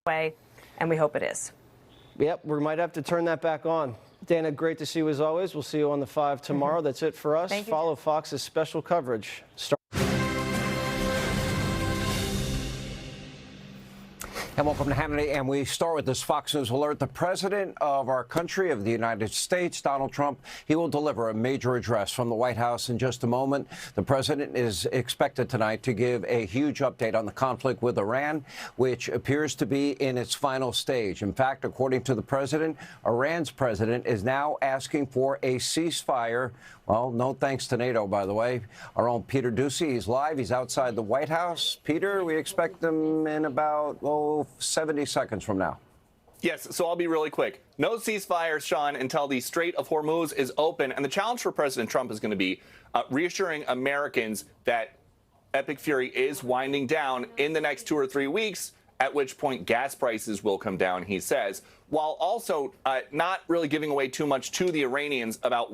way, and we hope it is. Yep, we might have to turn that back on. Dana, great to see you as always. We'll see you on the 5 tomorrow. That's it for us. Follow Fox's special coverage. And welcome to Hannity, and we start with this Fox News alert. The president of our country, of the United States, Donald Trump, he will deliver a major address from the White House in just a moment. The president is expected tonight to give a huge update on the conflict with Iran, which appears to be in its final stage. In fact, according to the president, Iran's president is now asking for a ceasefire. Well, no thanks to NATO, by the way. Our own Peter Doocy, he's live. He's outside the White House. Peter, we expect him in about, 70 seconds from now. Yes, so I'll be really quick. No ceasefire, Sean, until the Strait of Hormuz is open. And the challenge for President Trump is going to be reassuring Americans that Epic Fury is winding down in the next 2 or 3 weeks, at which point gas prices will come down, he says, while also not really giving away too much to the Iranians about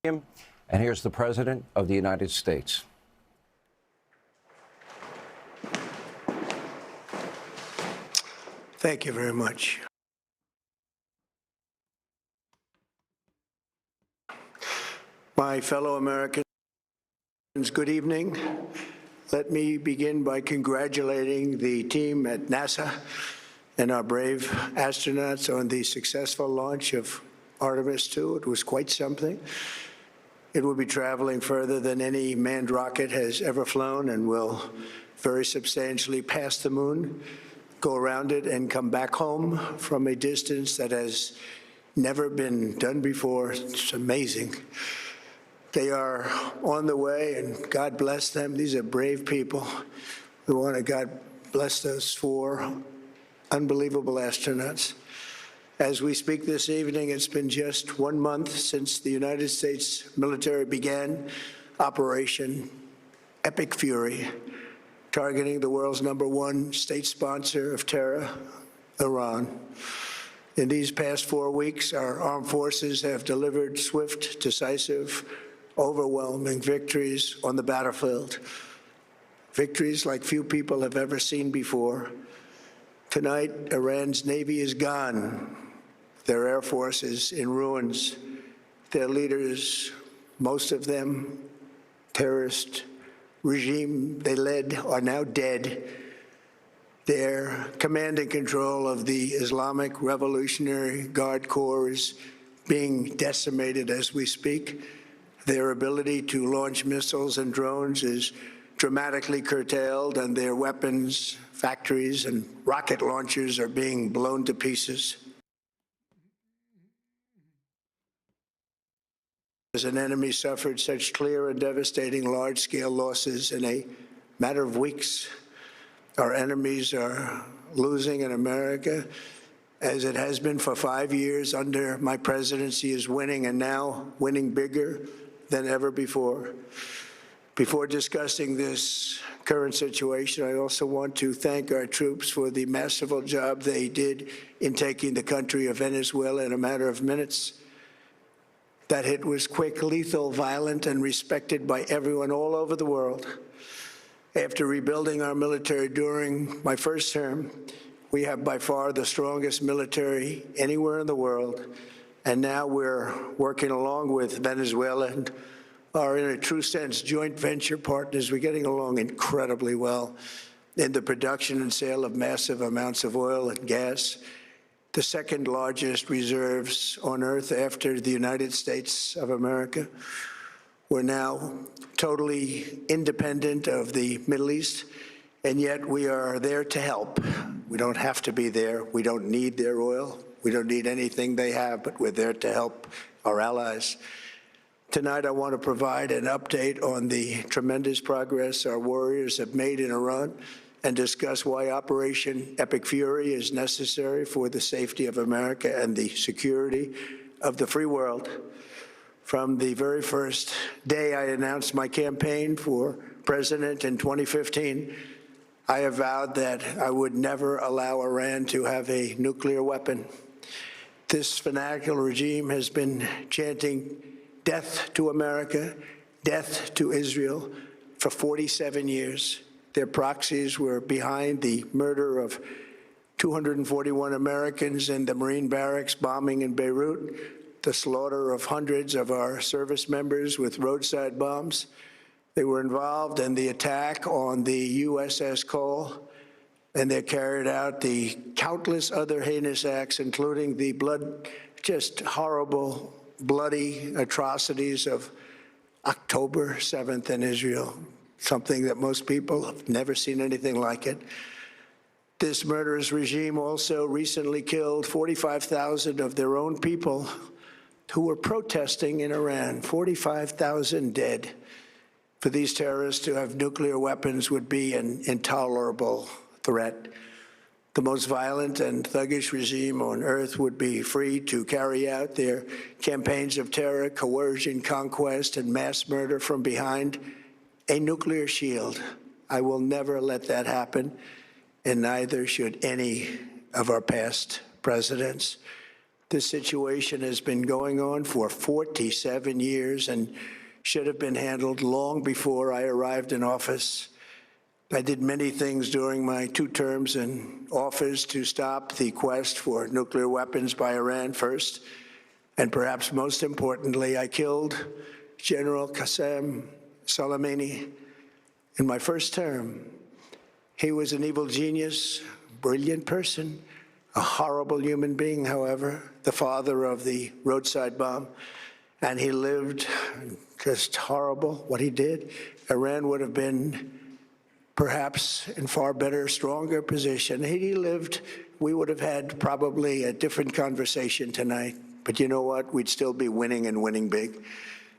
And here's the president of the United States. Thank you very much. My fellow Americans, good evening. Let me begin by congratulating the team at NASA and our brave astronauts on the successful launch of Artemis II. It was quite something. It will be traveling further than any manned rocket has ever flown and will very substantially pass the moon, go around it, and come back home from a distance that has never been done before. It's amazing. They are on the way, and God bless them. These are brave people. We want to God bless those 4 unbelievable astronauts. As we speak this evening, it's been just 1 month since the United States military began Operation Epic Fury, targeting the world's #1 state sponsor of terror, Iran. In these past 4 weeks, our armed forces have delivered swift, decisive, overwhelming victories on the battlefield, victories like few people have ever seen before. Tonight, Iran's Navy is gone. Their Air Force is in ruins. Their leaders, most of them terrorist regime they led, are now dead. Their command and control of the Islamic Revolutionary Guard Corps is being decimated as we speak. Their ability to launch missiles and drones is dramatically curtailed, and their weapons, factories, and rocket launchers are being blown to pieces. As an enemy suffered such clear and devastating large-scale losses in a matter of weeks, our enemies are losing in America, as it has been for 5 years under my presidency, is winning, and now winning bigger than ever before. Before discussing this current situation, I also want to thank our troops for the masterful job they did in taking the country of Venezuela in a matter of minutes. That hit was quick, lethal, violent, and respected by everyone all over the world. After rebuilding our military during my first term, we have by far the strongest military anywhere in the world. And now we're working along with Venezuela and are, in a true sense, joint venture partners. We're getting along incredibly well in the production and sale of massive amounts of oil and gas, the second largest reserves on Earth after the United States of America. We're now totally independent of the Middle East, and yet we are there to help. We don't have to be there. We don't need their oil. We don't need anything they have, but we're there to help our allies. Tonight, I want to provide an update on the tremendous progress our warriors have made in Iran and discuss why Operation Epic Fury is necessary for the safety of America and the security of the free world. From the very first day I announced my campaign for president in 2015, I have vowed that I would never allow Iran to have a nuclear weapon. This fanatical regime has been chanting death to America, death to Israel for 47 years. Their proxies were behind the murder of 241 Americans in the Marine barracks bombing in Beirut, the slaughter of hundreds of our service members with roadside bombs. They were involved in the attack on the USS Cole, and they carried out the countless other heinous acts, including the just horrible, bloody atrocities of October 7th in Israel, something that most people have never seen anything like it. This murderous regime also recently killed 45,000 of their own people who were protesting in Iran, 45,000 dead. For these terrorists to have nuclear weapons would be an intolerable threat. The most violent and thuggish regime on earth would be free to carry out their campaigns of terror, coercion, conquest, and mass murder from behind a nuclear shield. I will never let that happen, and neither should any of our past presidents. This situation has been going on for 47 years and should have been handled long before I arrived in office. I did many things during my 2 terms in office to stop the quest for nuclear weapons by Iran first, and perhaps most importantly, I killed General Qasem Soleimani in my first term. He was an evil genius, brilliant person, a horrible human being, however, the father of the roadside bomb, and he lived just horrible what he did. Iran would have been perhaps in far better, stronger position. He lived, we would have had probably a different conversation tonight. But you know what? We'd still be winning and winning big.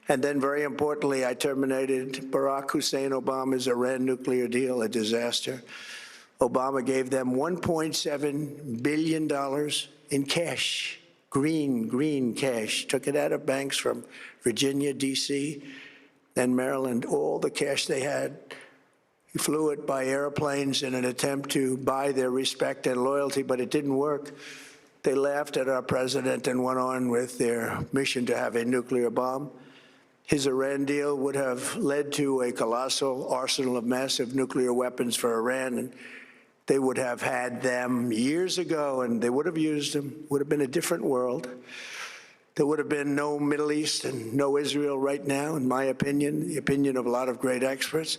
And then very importantly, I terminated Barack Hussein Obama's Iran nuclear deal, a disaster. Obama gave them $1.7 billion in cash, green cash, took it out of banks from Virginia, D.C., and Maryland, all the cash they had. He flew it by airplanes in an attempt to buy their respect and loyalty, but it didn't work. They laughed at our president and went on with their mission to have a nuclear bomb. His Iran deal would have led to a colossal arsenal of massive nuclear weapons for Iran, and they would have had them years ago, and they would have used them. Would have been a different world. There would have been no Middle East and no Israel right now, in my opinion, the opinion of a lot of great experts,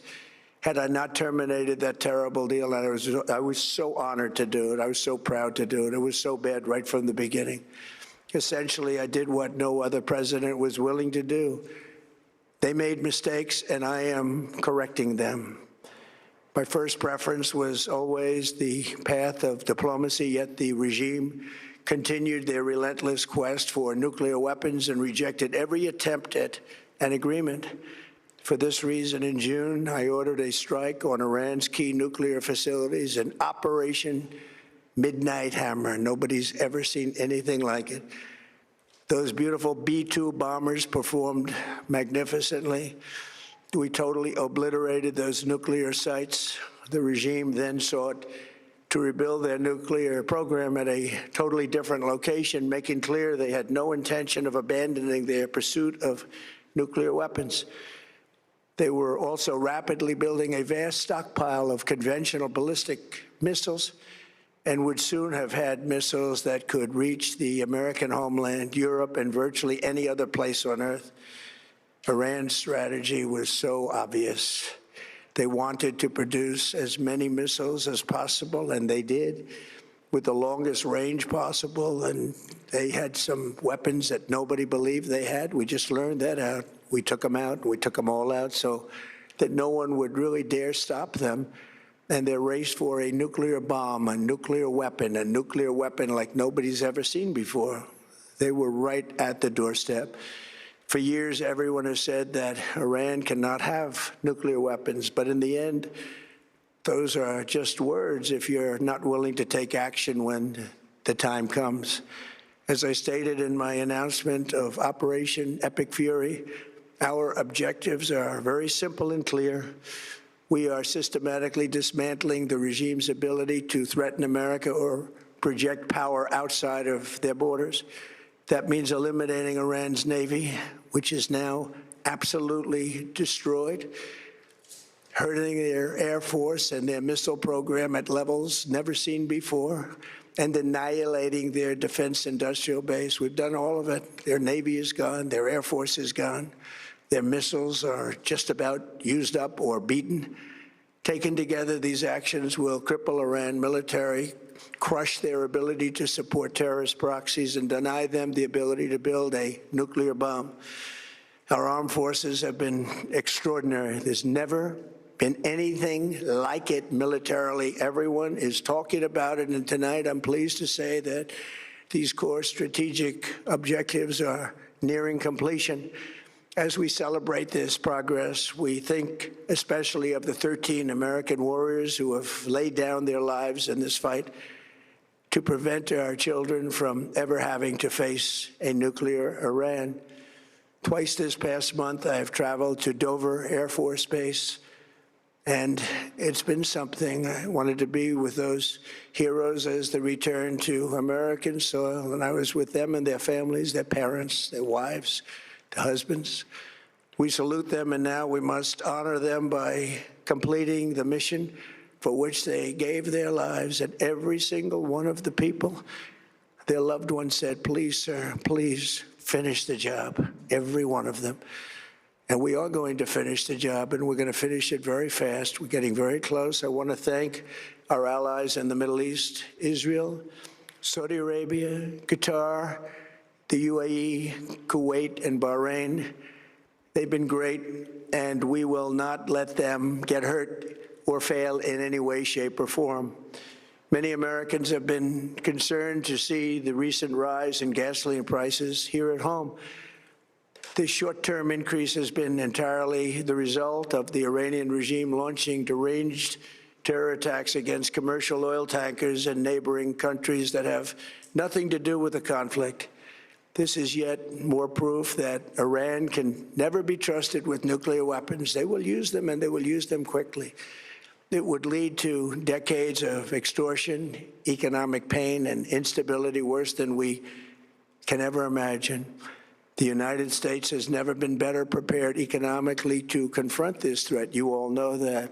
had I not terminated that terrible deal. And I was so honored to do it. I was so proud to do it. It was so bad right from the beginning. Essentially, I did what no other president was willing to do. They made mistakes, and I am correcting them. My first preference was always the path of diplomacy, yet the regime continued their relentless quest for nuclear weapons and rejected every attempt at an agreement. For this reason, in June, I ordered a strike on Iran's key nuclear facilities, an Operation Midnight Hammer. Nobody's ever seen anything like it. Those beautiful B-2 bombers performed magnificently. We totally obliterated those nuclear sites. The regime then sought to rebuild their nuclear program at a totally different location, making clear they had no intention of abandoning their pursuit of nuclear weapons. They were also rapidly building a vast stockpile of conventional ballistic missiles and would soon have had missiles that could reach the American homeland, Europe, and virtually any other place on Earth. Iran's strategy was so obvious. They wanted to produce as many missiles as possible, and they did, with the longest range possible, and they had some weapons that nobody believed they had. We just learned that out. We took them out. We took them all out so that no one would really dare stop them. and their race for a nuclear bomb, a nuclear weapon like nobody's ever seen before. They were right at the doorstep. For years, everyone has said that Iran cannot have nuclear weapons, but in the end, those are just words if you're not willing to take action when the time comes. As I stated in my announcement of Operation Epic Fury, our objectives are very simple and clear. We are systematically dismantling the regime's ability to threaten America or project power outside of their borders. That means eliminating Iran's Navy, which is now absolutely destroyed, hurting their Air Force and their missile program at levels never seen before, and annihilating their defense industrial base. We've done all of it. Their Navy is gone. Their Air Force is gone. Their missiles are just about used up or beaten. Taken together, these actions will cripple Iran military, crush their ability to support terrorist proxies, and deny them the ability to build a nuclear bomb. Our armed forces have been extraordinary. There's never been anything like it militarily. Everyone is talking about it, and tonight I'm pleased to say that these core strategic objectives are nearing completion. As we celebrate this progress, we think especially of the 13 American warriors who have laid down their lives in this fight to prevent our children from ever having to face a nuclear Iran. Twice this past month, I have traveled to Dover Air Force Base, and it's been something. I wanted to be with those heroes as they return to American soil, and I was with them and their families, their parents, their wives, their husbands. We salute them, and now we must honor them by completing the mission for which they gave their lives. And every single one of the people, their loved ones said, "Please, sir, please finish the job," every one of them. And we are going to finish the job, and we're going to finish it very fast. We're getting very close. I want to thank our allies in the Middle East, Israel, Saudi Arabia, Qatar, the UAE, Kuwait, and Bahrain. They've been great, and we will not let them get hurt or fail in any way, shape, or form. Many Americans have been concerned to see the recent rise in gasoline prices here at home. This short-term increase has been entirely the result of the Iranian regime launching deranged terror attacks against commercial oil tankers in neighboring countries that have nothing to do with the conflict. This is yet more proof that Iran can never be trusted with nuclear weapons. They will use them, and they will use them quickly. It would lead to decades of extortion, economic pain, and instability worse than we can ever imagine. The United States has never been better prepared economically to confront this threat. You all know that.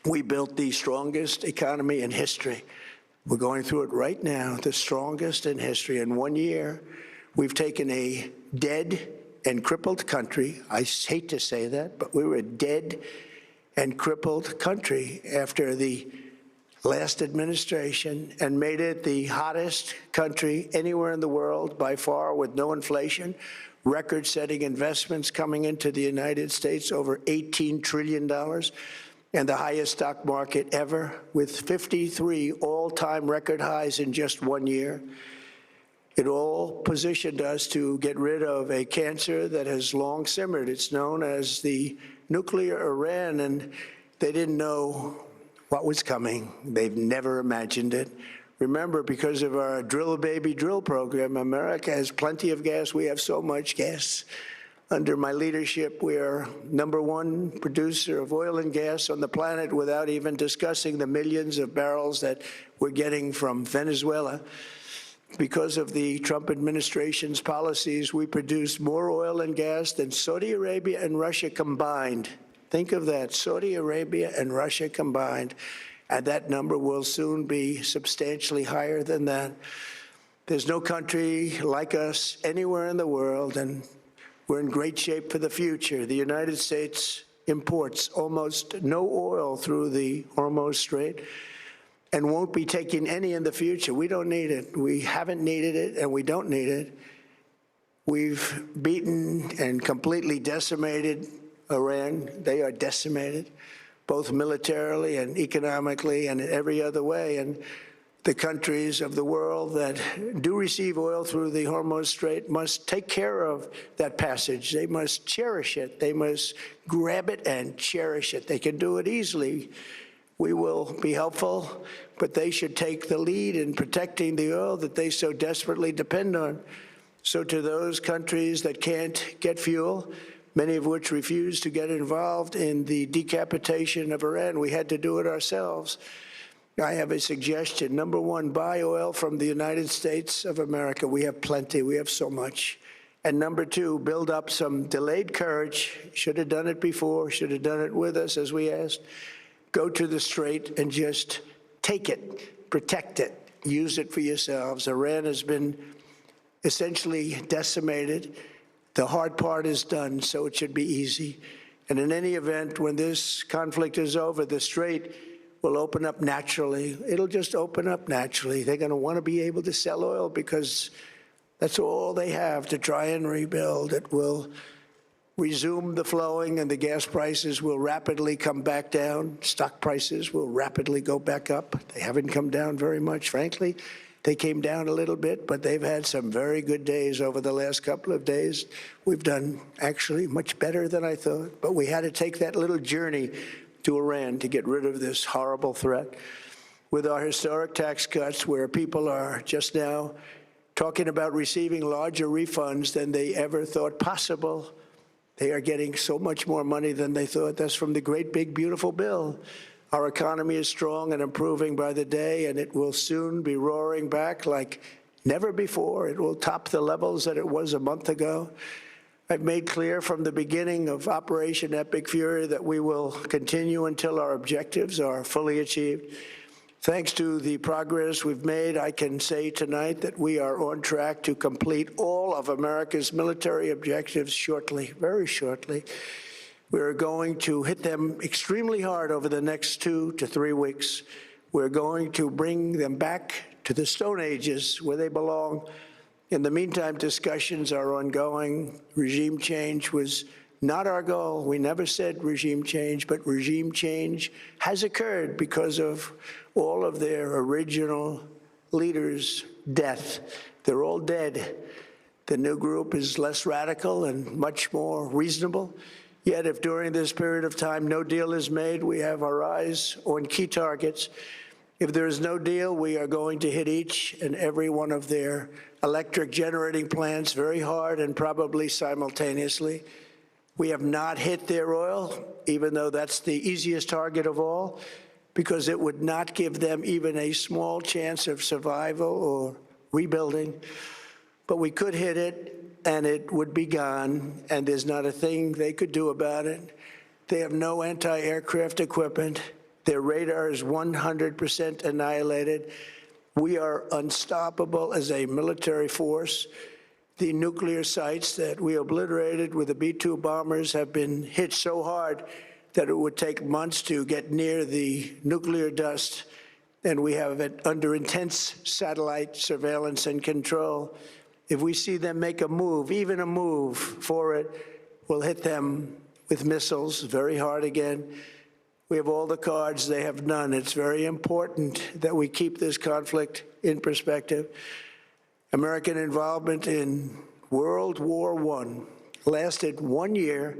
We built the strongest economy in history. We're going through it right now, the strongest in history. In 1 year, we've taken a dead and crippled country. I hate to say that, but we were a dead and crippled country after the last administration and made it the hottest country anywhere in the world by far, with no inflation, record-setting investments coming into the United States, over $18 trillion, and the highest stock market ever, with 53 all-time record highs in just 1 year. It all positioned us to get rid of a cancer that has long simmered. It's known as the nuclear Iran, and they didn't know what was coming. They've never imagined it. Remember, because of our Drill Baby Drill program, America has plenty of gas. We have so much gas. Under my leadership, we are #1 producer of oil and gas on the planet, without even discussing the millions of barrels that we're getting from Venezuela. Because of the Trump administration's policies, we produce more oil and gas than Saudi Arabia and Russia combined. Think of that, Saudi Arabia and Russia combined. And that number will soon be substantially higher than that. There's no country like us anywhere in the world, and we're in great shape for the future. The United States imports almost no oil through the Hormuz Strait and won't be taking any in the future. We don't need it. We haven't needed it, and we don't need it. We've beaten and completely decimated Iran. They are decimated. both militarily and economically and in every other way. And the countries of the world that do receive oil through the Hormuz Strait must take care of that passage. They must cherish it. They must grab it and cherish it. They can do it easily. We will be helpful, but they should take the lead in protecting the oil that they so desperately depend on. So to those countries that can't get fuel, many of which refuse to get involved in the decapitation of Iran, we had to do it ourselves. I have a suggestion. Number one, buy oil from the United States of America. We have plenty. We have so much. And number two, build up some delayed courage. Should have done it before. Should have done it with us, as we asked. Go to the Strait and just take it, protect it, use it for yourselves. Iran has been essentially decimated. The hard part is done, so it should be easy. And in any event, when this conflict is over, the Strait will open up naturally. It'll just open up naturally. They're going to want to be able to sell oil because that's all they have to try and rebuild. It will resume the flowing, and the gas prices will rapidly come back down. Stock prices will rapidly go back up. They haven't come down very much, frankly. They came down a little bit, but they've had some very good days over the last couple of days. We've done actually much better than I thought, but we had to take that little journey to Iran to get rid of this horrible threat. With our historic tax cuts, where people are just now talking about receiving larger refunds than they ever thought possible, they are getting so much more money than they thought. That's from the great big beautiful bill. Our economy is strong and improving by the day, and it will soon be roaring back like never before. It will top the levels that it was a month ago. I've made clear from the beginning of Operation Epic Fury that we will continue until our objectives are fully achieved. Thanks to the progress we've made, I can say tonight that we are on track to complete all of America's military objectives shortly, very shortly. We're going to hit them extremely hard over the next 2 to 3 weeks. We're going to bring them back to the Stone Ages where they belong. In the meantime, discussions are ongoing. Regime change was not our goal. We never said regime change, but regime change has occurred because of all of their original leaders' death. They're all dead. The new group is less radical and much more reasonable. Yet if during this period of time no deal is made, we have our eyes on key targets. If there is no deal, we are going to hit each and every one of their electric generating plants very hard and probably simultaneously. We have not hit their oil, even though that's the easiest target of all, because it would not give them even a small chance of survival or rebuilding. But we could hit it, and it would be gone, and there's not a thing they could do about it. They have no anti-aircraft equipment. Their radar is 100% annihilated. We are unstoppable as a military force. The nuclear sites that we obliterated with the B-2 bombers have been hit so hard that it would take months to get near the nuclear dust, and we have it under intense satellite surveillance and control. If we see them make a move, even a move for it, we'll hit them with missiles very hard again. We have all the cards, they have none. It's very important that we keep this conflict in perspective. American involvement in World War I lasted 1 year,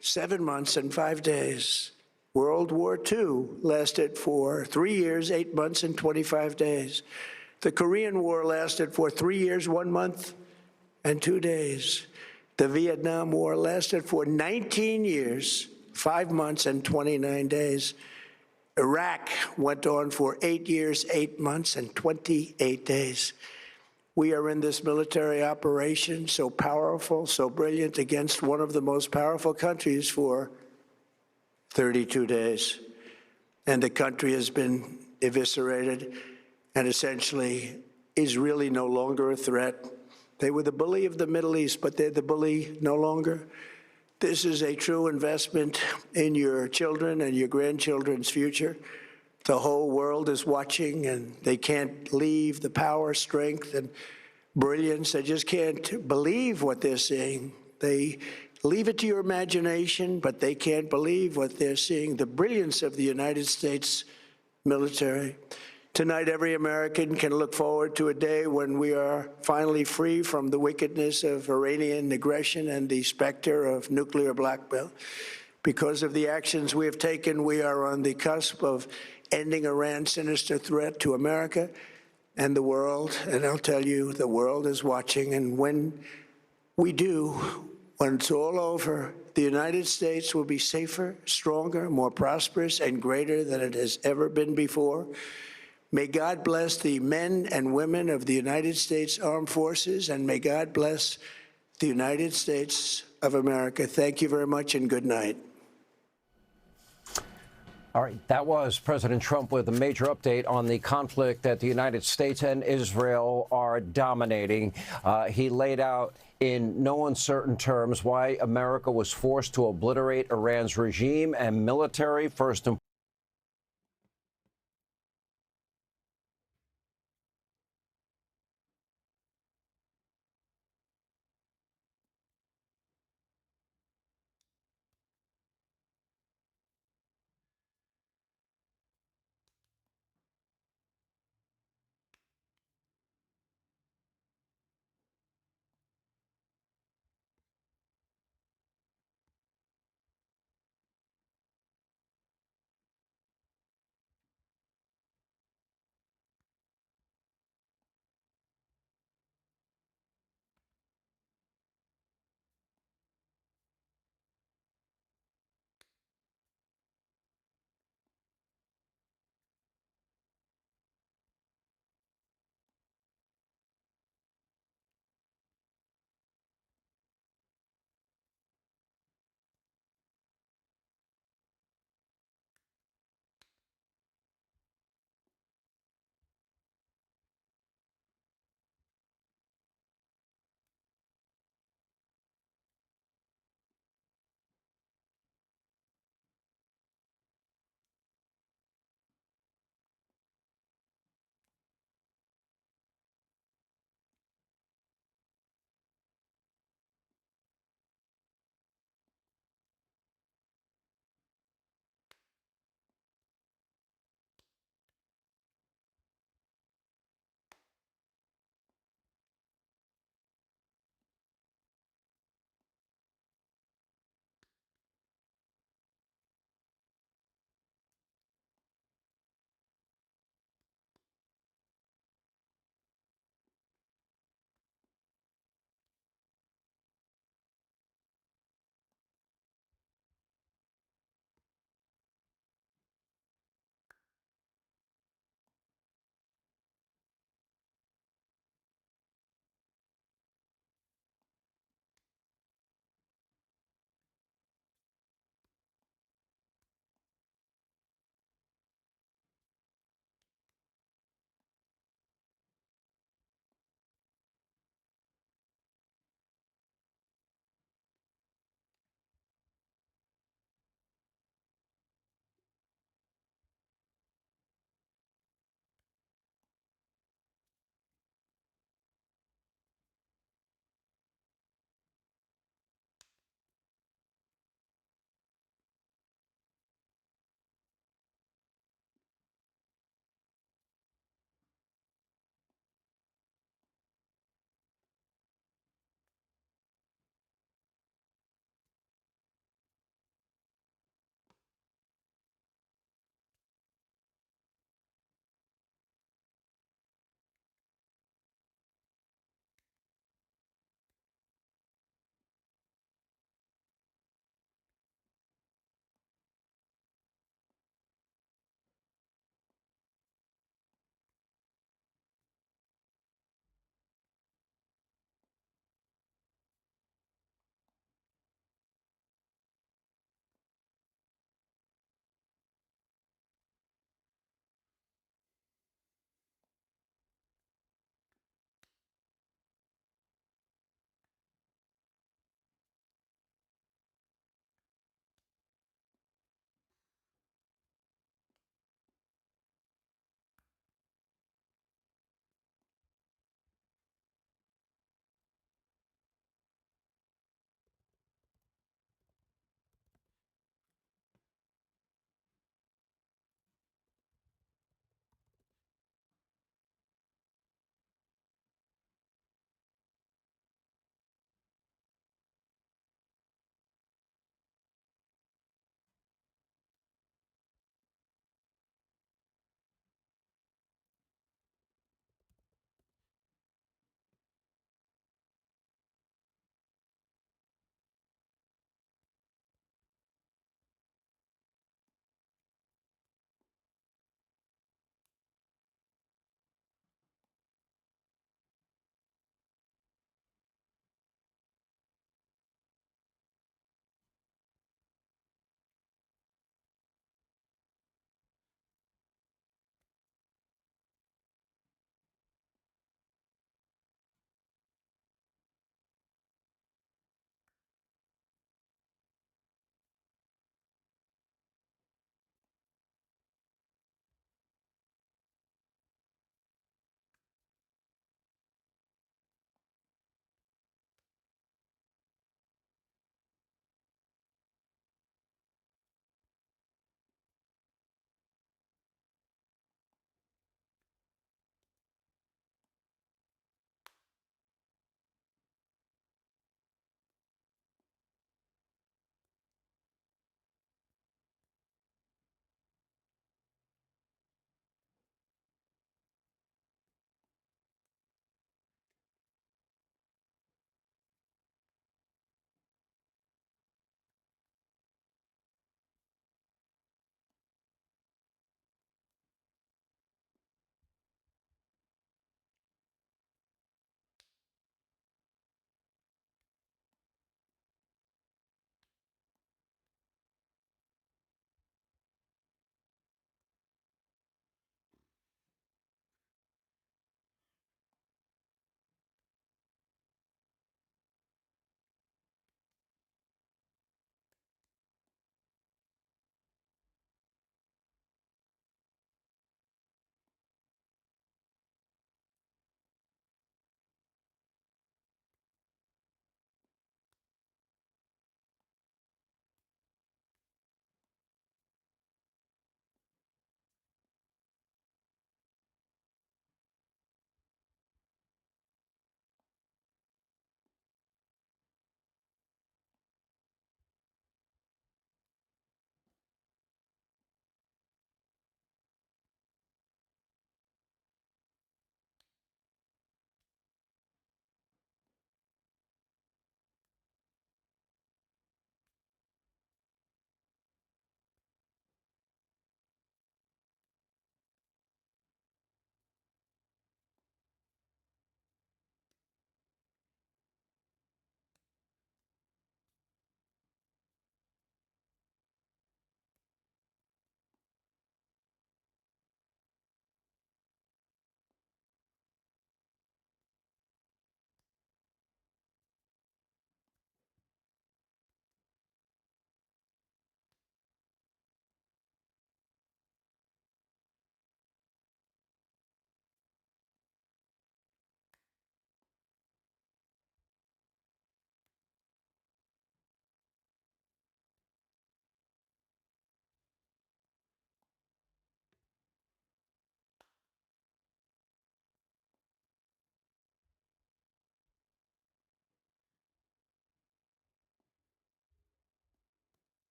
7 months, and 5 days. World War II lasted for 3 years, 8 months, and 25 days. The Korean War lasted for 3 years, 1 month, and 2 days. The Vietnam War lasted for 19 years, 5 months, and 29 days. Iraq went on for 8 years, 8 months, and 28 days. We are in this military operation, so powerful, so brilliant, against one of the most powerful countries for 32 days. And the country has been eviscerated and essentially is really no longer a threat. They were the bully of the Middle East, but they're the bully no longer. This is a true investment in your children and your grandchildren's future. The whole world is watching, and they can't leave the power, strength, and brilliance. They just can't believe what they're seeing. They leave it to your imagination, but they can't believe what they're seeing, the brilliance of the United States military. Tonight, every American can look forward to a day when we are finally free from the wickedness of Iranian aggression and the specter of nuclear blackmail. Because of the actions we have taken, we are on the cusp of ending Iran's sinister threat to America and the world. And I'll tell you, the world is watching. And when we do, when it's all over, the United States will be safer, stronger, more prosperous, and greater than it has ever been before. May God bless the men and women of the United States Armed Forces, and may God bless the United States of America. Thank you very much, and good night. All right, that was President Trump with a major update on the conflict that the United States and Israel are dominating. He laid out in no uncertain terms why America was forced to obliterate Iran's regime and military, first and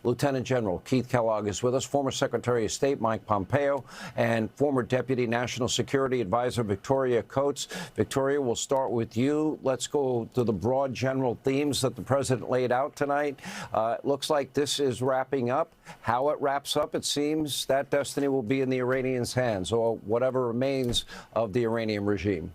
Lieutenant General Keith Kellogg is with us, former Secretary of State Mike Pompeo, and former Deputy National Security Advisor Victoria Coates. Victoria, we'll start with you. Let's go to the broad general themes that the president laid out tonight. It looks like this is wrapping up. How it wraps up, it seems that destiny will be in the Iranians' hands, or whatever remains of the Iranian regime.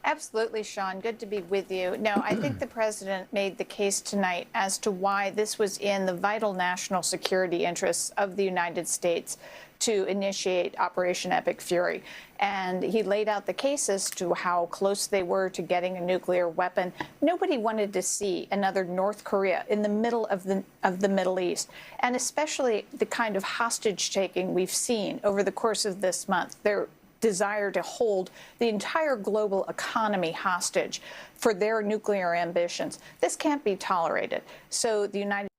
Absolutely, Sean. Good to be with you. No, I think the president made the case tonight as to why this was in the vital national security interests of the United States to initiate Operation Epic Fury. And he laid out the case as to how close they were to getting a nuclear weapon. Nobody wanted to see another North Korea in the middle of the Middle East, and especially the kind of hostage-taking we've seen over the course of this month. Their desire to hold the entire global economy hostage for their nuclear ambitions. This can't be tolerated. So the United